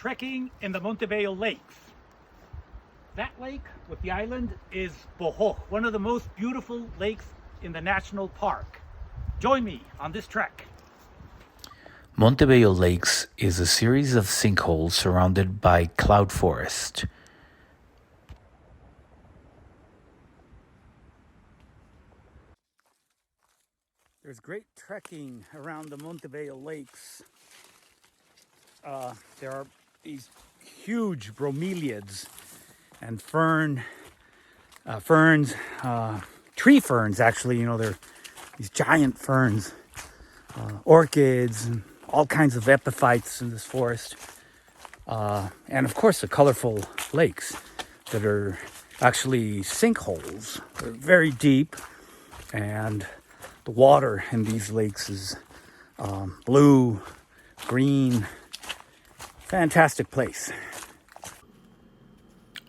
trekking in the Montebello Lakes. That lake with the island is Boho, one of the most beautiful lakes in the national park. Join me on this trek. Montebello Lakes is a series of sinkholes surrounded by cloud forest. There's great trekking around the Montebello Lakes. There are these huge bromeliads and tree ferns actually, they're these giant ferns, orchids and all kinds of epiphytes in this forest. And of course the colorful lakes that are actually sinkholes. They're very deep, and the water in these lakes is blue, green, fantastic place.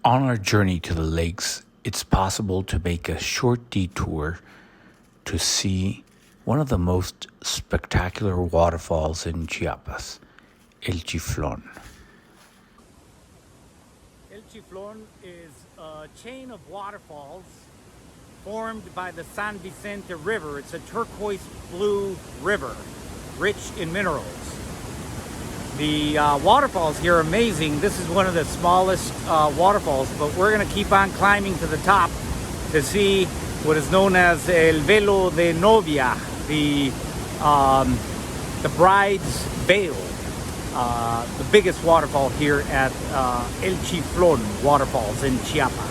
On our journey to the lakes, it's possible to make a short detour to see one of the most spectacular waterfalls in Chiapas, El Chiflon. El Chiflon is a chain of waterfalls formed by the San Vicente River. It's a turquoise blue river, rich in minerals. The waterfalls here are amazing. This is one of the smallest waterfalls, but we're gonna keep on climbing to the top to see what is known as El Velo de Novia, the bride's veil, the biggest waterfall here at El Chiflon Waterfalls in Chiapas.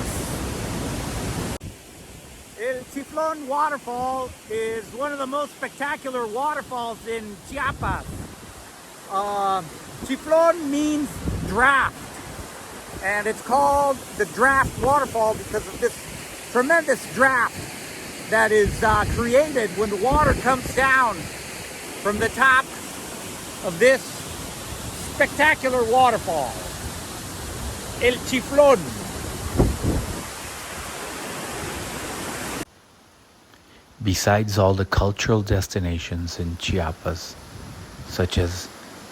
El Chiflon Waterfall is one of the most spectacular waterfalls in Chiapas. Chiflon means draft, and it's called the draft waterfall because of this tremendous draft that is created when the water comes down from the top of this spectacular waterfall, El Chiflon. Besides all the cultural destinations in Chiapas, such as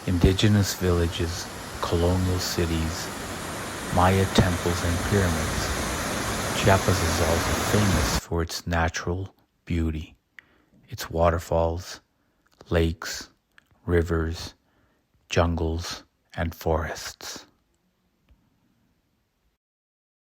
indigenous villages, colonial cities, Maya temples and pyramids, Chiapas is also famous for its natural beauty, its waterfalls, lakes, rivers, jungles, and forests.